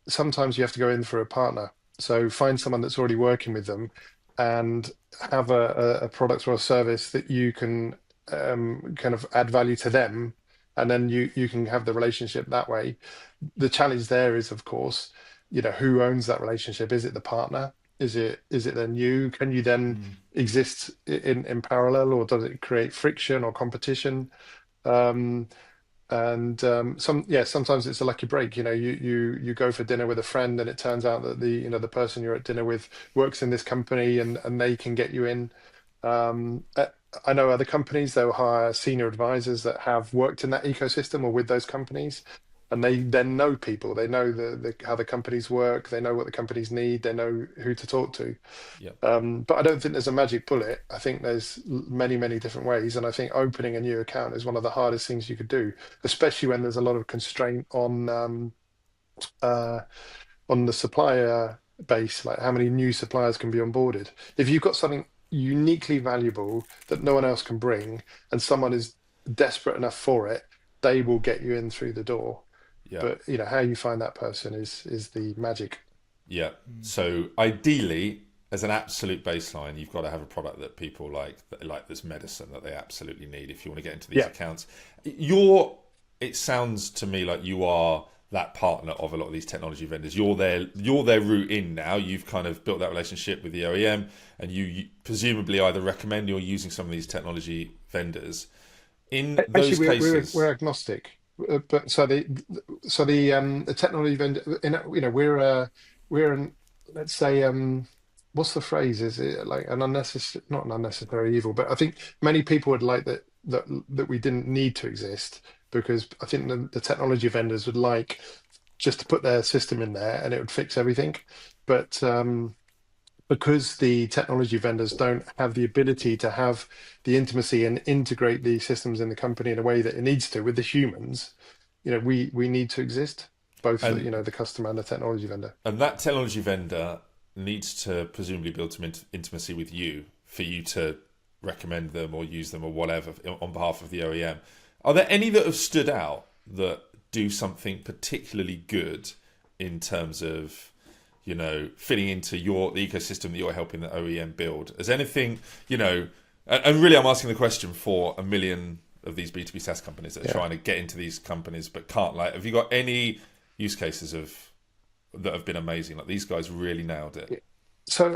Sometimes you have to go in for a partner. So find someone that's already working with them and have a product or a service that you can kind of add value to them, and then you can have the relationship that way. The challenge there is, of course, who owns that relationship? Is it the partner? Is it then you? Can you then exist in parallel, or does it create friction or competition? Sometimes it's a lucky break. You go for dinner with a friend and it turns out that the person you're at dinner with works in this company, and they can get you in. I know other companies, they'll hire senior advisors that have worked in that ecosystem or with those companies, and they then know people. They know how the companies work. They know what the companies need. They know who to talk to. Yeah. But I don't think there's a magic bullet. I think there's many, many different ways. And I think opening a new account is one of the hardest things you could do, especially when there's a lot of constraint on the supplier base, like how many new suppliers can be onboarded. If you've got something uniquely valuable that no one else can bring, and someone is desperate enough for it, they will get you in through the door. Yeah. But how you find that person is the magic. Yeah. So ideally, as an absolute baseline, you've got to have a product that people like this medicine that they absolutely need if you want to get into these accounts. It sounds to me like you are that partner of a lot of these technology vendors. You're their route in now. You've kind of built that relationship with the OEM, and you presumably either recommend or using some of these technology vendors. In those Actually, cases, we're agnostic. But the technology vendor, we're an, let's say, what's the phrase? Is it like an unnecessary, not an unnecessary evil? But I think many people would like that we didn't need to exist, because I think the technology vendors would like just to put their system in there and it would fix everything. But because the technology vendors don't have the ability to have the intimacy and integrate the systems in the company in a way that it needs to with the humans, we need to exist, both the customer and the technology vendor. And that technology vendor needs to presumably build some intimacy with you for you to recommend them or use them or whatever on behalf of the OEM. Are there any that have stood out that do something particularly good in terms of fitting into the ecosystem that you're helping the OEM build? Is anything, and really I'm asking the question for a million of these B2B SaaS companies that are trying to get into these companies but can't. Like, have you got any use cases that have been amazing? Like, these guys really nailed it. So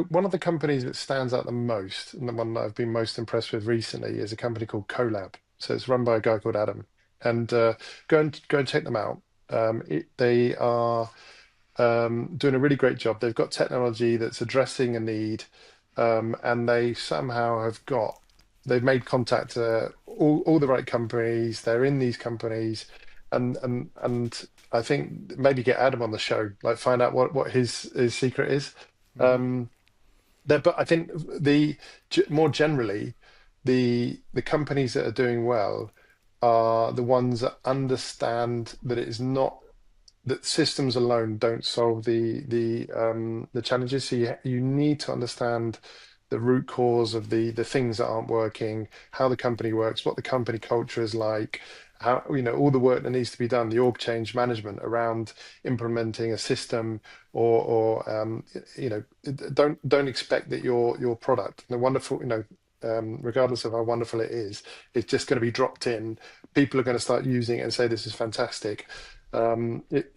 one of the companies that stands out the most, and the one that I've been most impressed with recently, is a company called Colab. So it's run by a guy called Adam, and go and check them out. They are doing a really great job. They've got technology that's addressing a need, and they've made contact to all the right companies. They're in these companies, and I think maybe get Adam on the show, like find out what his secret is. But I think more generally, the companies that are doing well are the ones that understand that it is not that systems alone don't solve the challenges. So you need to understand the root cause of the things that aren't working, how the company works, what the company culture is like, how all the work that needs to be done, the org change management around implementing a system, or don't expect that your product, the wonderful, regardless of how wonderful it is, it's just going to be dropped in. People are going to start using it and say this is fantastic.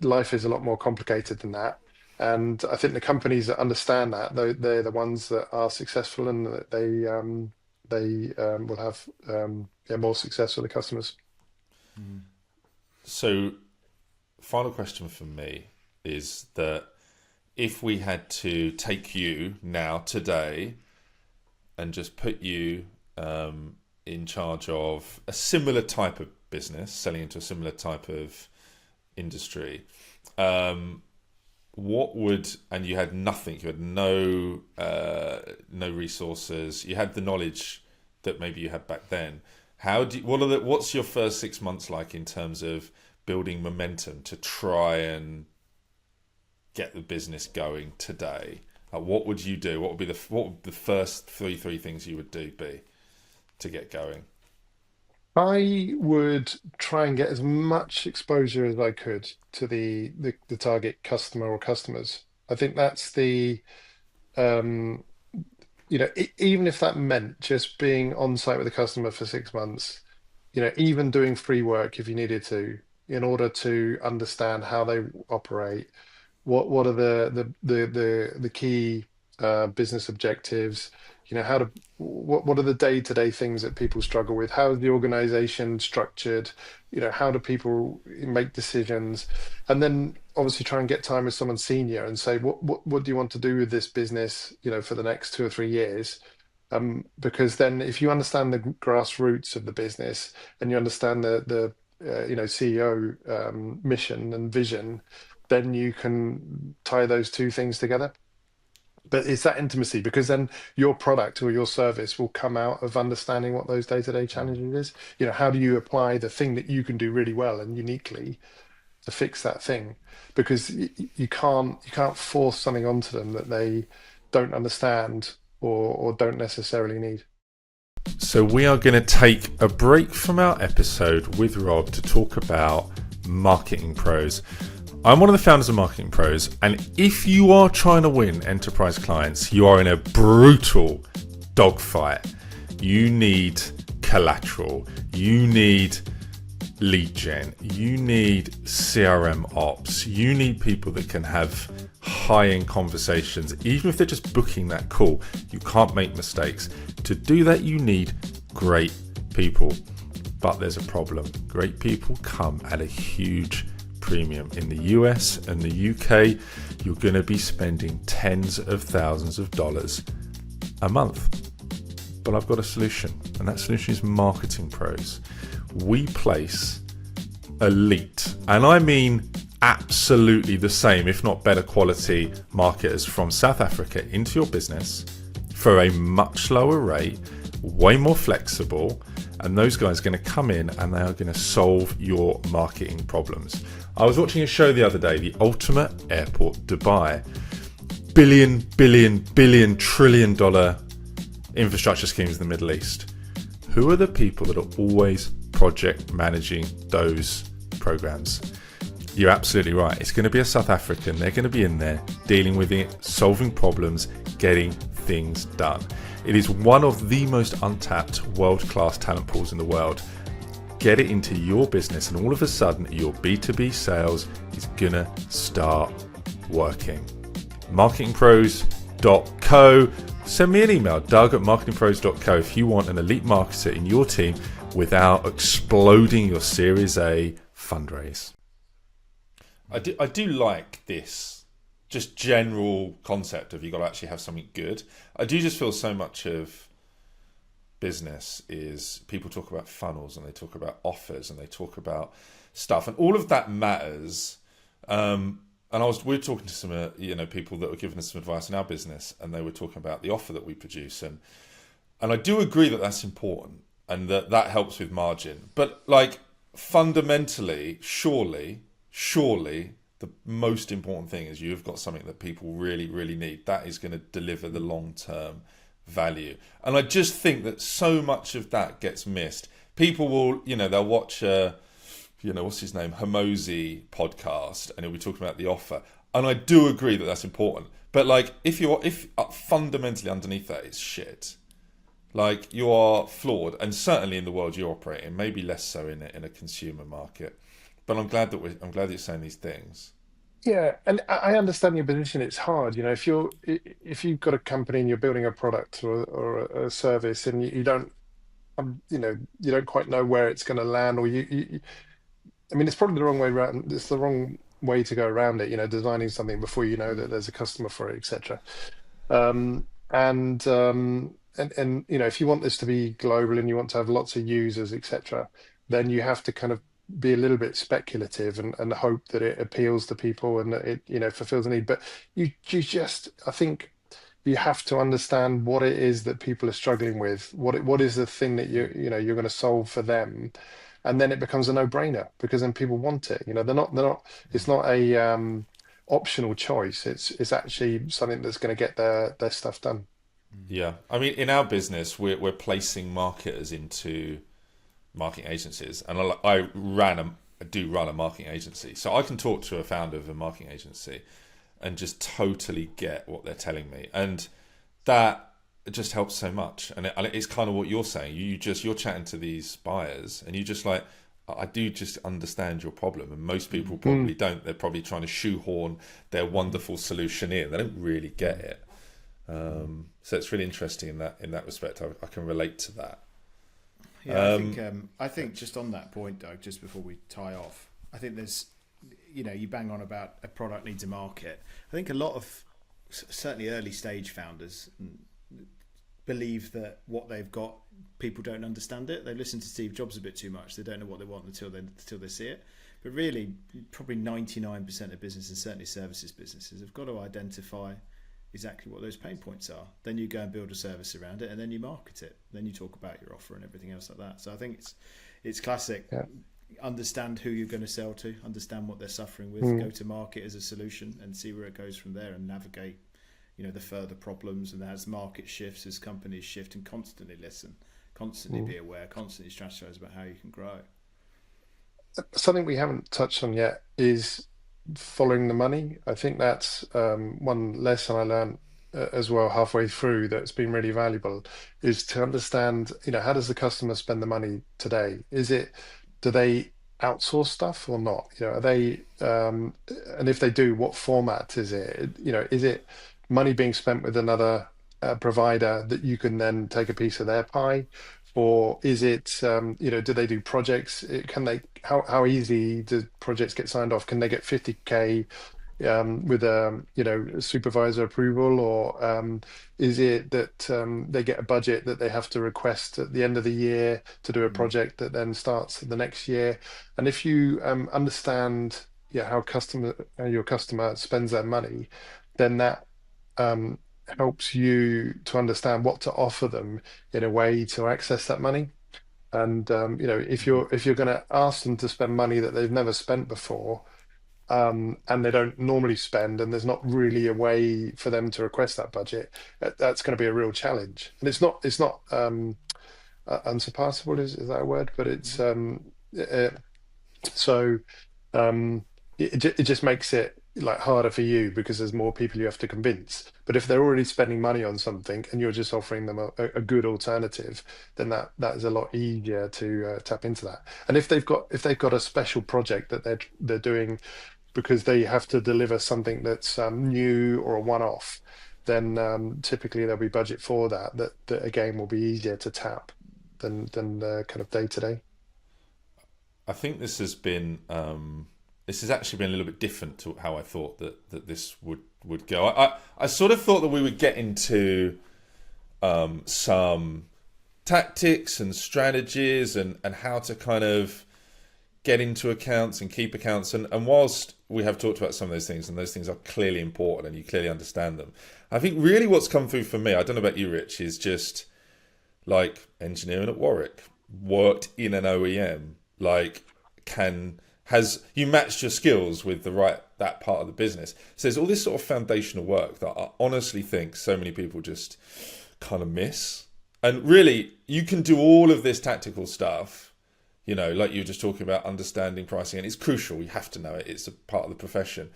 Life is a lot more complicated than that, and I think the companies that understand that, they're the ones that are successful, and that they will have more success with the customers. So, final question from me is that if we had to take you now today and just put you in charge of a similar type of business, selling into a similar type of industry, and you had nothing, you had no resources, you had the knowledge that maybe you had back then. What's your first 6 months like in terms of building momentum to try and get the business going today? What would you do? What would the first three things you would do be to get going? I would try and get as much exposure as I could to the target customer or customers. I think that's even if that meant just being on site with the customer for 6 months, even doing free work if you needed to, in order to understand how they operate, what are the key business objectives, what are the day-to-day things that people struggle with, how is the organization structured, how do people make decisions, and then obviously try and get time with someone senior and say what do you want to do with this business for the next 2 or 3 years, because then if you understand the grassroots of the business and you understand the CEO mission and vision, then you can tie those two things together. But it's that intimacy, because then your product or your service will come out of understanding what those day-to-day challenges is. How do you apply the thing that you can do really well and uniquely to fix that thing? Because you can't force something onto them that they don't understand or don't necessarily need. So we are going to take a break from our episode with Rob to talk about Marketing Pros. I'm one of the founders of Marketing Pros, and if you are trying to win enterprise clients, you are in a brutal dogfight. You need collateral, you need lead gen, you need CRM ops, you need people that can have high-end conversations. Even if they're just booking that call, you can't make mistakes. To do that, you need great people. But there's a problem. Great people come at a huge premium. In the US and the UK, you're going to be spending tens of thousands of dollars a month. But I've got a solution, and that solution is Marketing Pros. We place elite, and I mean absolutely the same, if not better quality marketers from South Africa into your business for a much lower rate, way more flexible, and those guys are going to come in and they are going to solve your marketing problems. I was watching a show the other day, The Ultimate Airport Dubai. Billion, trillion dollar infrastructure schemes in the Middle East. Who are the people that are always project managing those programs? You're absolutely right. It's going to be a South African. They're going to be in there dealing with it, solving problems, getting things done. It is one of the most untapped world-class talent pools in the world. Get it into your business, and all of a sudden your B2B sales is going to start working. marketingpros.co. Send me an email, doug@marketingpros.co, if you want an elite marketer in your team without exploding your Series A fundraise. I do like this just general concept of you got to actually have something good. I do just feel so much of business is people talk about funnels and they talk about offers and they talk about stuff, and all of that matters. And we were talking to some people that were giving us some advice in our business, and they were talking about the offer that we produce, and I do agree that that's important and that helps with margin. But like fundamentally, surely the most important thing is you've got something that people really, really need. That is going to deliver the long-term value. And I just think that so much of that gets missed. People will, they'll watch, what's his name, Hormozi podcast, and he'll be talking about the offer. And I do agree that that's important. But like, if fundamentally underneath that is shit, like you are flawed, and certainly in the world you operate in, maybe less so in a consumer market. But I'm glad that you're saying these things. Yeah, and I understand your position. It's hard, if you've got a company and you're building a product or a service, and you don't, you don't quite know where it's going to land, or I mean, it's probably the wrong way around. It's the wrong way to go around it. Designing something before you know that there's a customer for it, etc. And if you want this to be global and you want to have lots of users, etc., then you have to kind of be a little bit speculative and hope that it appeals to people and that it fulfills a need. But you just, I think you have to understand what it is that people are struggling with. What is the thing that you're going to solve for them, and then it becomes a no-brainer because then people want it. They're not. It's not a optional choice. It's actually something that's going to get their stuff done. Yeah, I mean, in our business, we're placing marketers into marketing agencies, and I do run a marketing agency, so I can talk to a founder of a marketing agency and just totally get what they're telling me, and that just helps so much. And it's kind of what you're saying. You're chatting to these buyers, and you just like, I do just understand your problem, and most people probably don't. They're probably trying to shoehorn their wonderful solution in. They don't really get it. So it's really interesting in that respect. I can relate to that. Yeah, I think just on that point, Doug, just before we tie off, I think there's, you bang on about a product needs a market. I think a lot of certainly early stage founders believe that what they've got, people don't understand it. They listen to Steve Jobs a bit too much. They don't know what they want until they see it. But really, probably 99% of business, and certainly services businesses, have got to identify exactly what those pain points are. Then you go and build a service around it, and then you market it. Then you talk about your offer and everything else like that. So I think it's classic. Yeah. Understand who you're going to sell to, understand what they're suffering with, go to market as a solution, and see where it goes from there, and navigate, the further problems. And as market shifts, as companies shift, and constantly listen, constantly be aware, constantly strategize about how you can grow. Something we haven't touched on yet is following the money. I think that's one lesson I learned as well halfway through that's been really valuable, is to understand, how does the customer spend the money today? Do they outsource stuff or not? Are they, and if they do, what format is it? Is it money being spent with another provider that you can then take a piece of their pie? Or is it, do they do projects? How easy do projects get signed off? Can they get 50K with a supervisor approval, or is it that they get a budget that they have to request at the end of the year to do a project that then starts the next year? And if you understand how your customer spends their money, then that helps you to understand what to offer them in a way to access that money. And if you're going to ask them to spend money that they've never spent before, and they don't normally spend, and there's not really a way for them to request that budget, that's going to be a real challenge. And it's not unsurpassable, is that a word? But it's it just makes it like harder for you because there's more people you have to convince. But if they're already spending money on something and you're just offering them a good alternative, then that is a lot easier to tap into that. And if they've got a special project that they're doing because they have to deliver something that's new or a one-off, then typically there'll be budget for that again will be easier to tap. than the kind of day to day. I think this has been this has actually been a little bit different to how I thought that this would go. I sort of thought that we would get into some tactics and strategies and how to kind of get into accounts and keep accounts. And whilst we have talked about some of those things, and those things are clearly important and you clearly understand them, I think really what's come through for me, I don't know about you, Rich, is just like engineering at Warwick, worked in an OEM, like you matched your skills with that part of the business. So there's all this sort of foundational work that I honestly think so many people just kind of miss. And really, you can do all of this tactical stuff, like you were just talking about, understanding pricing, and it's crucial. You have to know it. It's a part of the profession.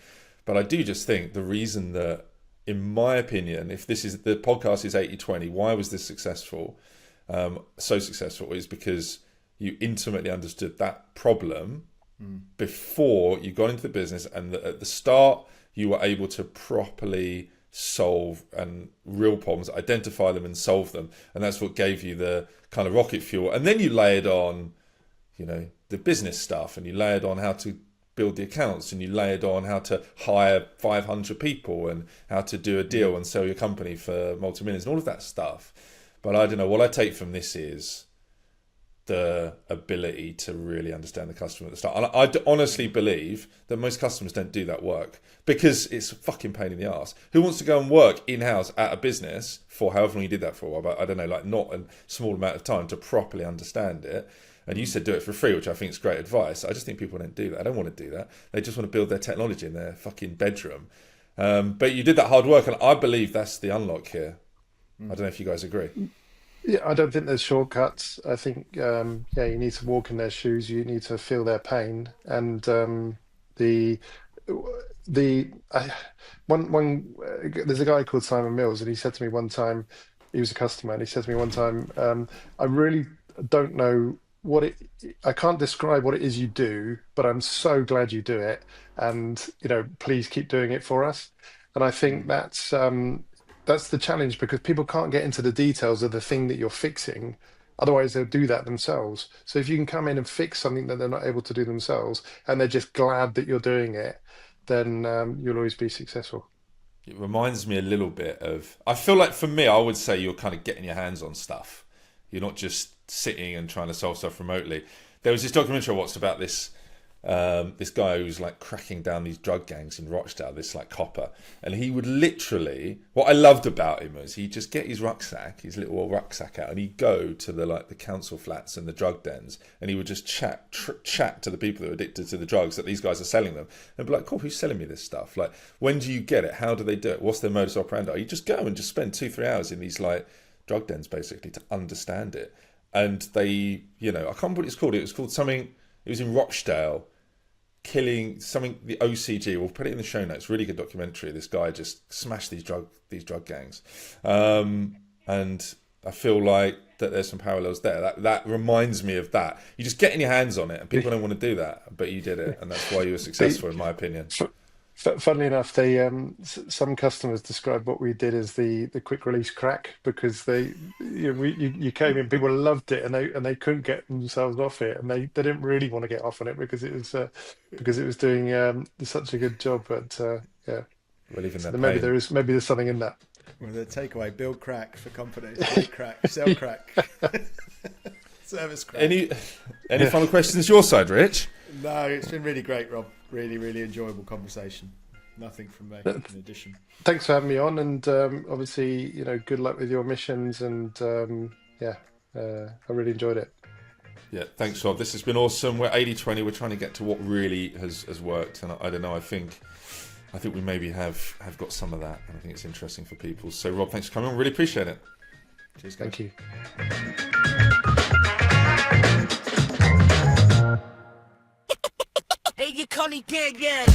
But I do just think the reason that, in my opinion, if the podcast is 80/20, why was this successful? So successful is because you intimately understood that problem before you got into the business, and at the start you were able to properly solve and real problems, identify them and solve them, and that's what gave you the kind of rocket fuel. And then you layered on, the business stuff, and you layered on how to build the accounts, and you layered on how to hire 500 people and how to do a deal and sell your company for multi-millions and all of that stuff. But I don't know, what I take from this is the ability to really understand the customer at the start. And I honestly believe that most customers don't do that work because it's a fucking pain in the arse. Who wants to go and work in-house at a business for however long you did that for a while, but I don't know, like not a small amount of time to properly understand it? And you said do it for free, which I think is great advice. I just think people don't do that. I don't want to do that. They just want to build their technology in their fucking bedroom. But you did that hard work, and I believe that's the unlock here. I don't know if you guys agree. Yeah, I don't think there's shortcuts. I think, you need to walk in their shoes. You need to feel their pain. And there's a guy called Simon Mills, and he said to me one time, he was a customer, and he said to me one time, I really don't know I can't describe what it is you do, but I'm so glad you do it. And, please keep doing it for us. And I think that's the challenge, because people can't get into the details of the thing that you're fixing. Otherwise, they'll do that themselves. So if you can come in and fix something that they're not able to do themselves, and they're just glad that you're doing it, then you'll always be successful. It reminds me a little bit of, I feel like for me, I would say you're kind of getting your hands on stuff. You're not just sitting and trying to solve stuff remotely. There was this documentary I watched about this guy who's like cracking down these drug gangs in Rochdale, this like copper, and he would literally, what I loved about him was he'd just get his little rucksack out, and he'd go to the council flats and the drug dens, and he would just chat to the people that are addicted to the drugs that these guys are selling them, and be like, cool, who's selling me this stuff? Like, when do you get it? How do they do it? What's their modus operandi? You just go and just spend 2-3 hours in these like drug dens basically to understand it. And they, I can't remember what it's called. It was called something, it was in Rochdale, killing something, the OCG. We'll put it in the show notes. Really good documentary. This guy just smashed these drug gangs. And I feel like that there's some parallels there. That reminds me of that. You're just getting your hands on it, and people don't want to do that, but you did it, and that's why you were successful, in my opinion. Funnily enough, some customers described what we did as the quick release crack, because you came in, people loved it, and they couldn't get themselves off it, and they didn't really want to get off on it because it was doing such a good job. But Relieving that maybe pain. there's something in that. Well, the takeaway: build crack for companies, build crack, sell crack, service crack. Any final questions your side, Rich? No, it's been really great, Rob. Really, really enjoyable conversation. Nothing from me in addition. Thanks for having me on, and obviously, good luck with your missions, and I really enjoyed it. Yeah, thanks, Rob. This has been awesome. We're 80/20. We're trying to get to what really has worked, and I don't know. I think we maybe have got some of that, and I think it's interesting for people. So, Rob, thanks for coming on. Really appreciate it. Cheers, guys. Thank you. Hey, you call me gang gang.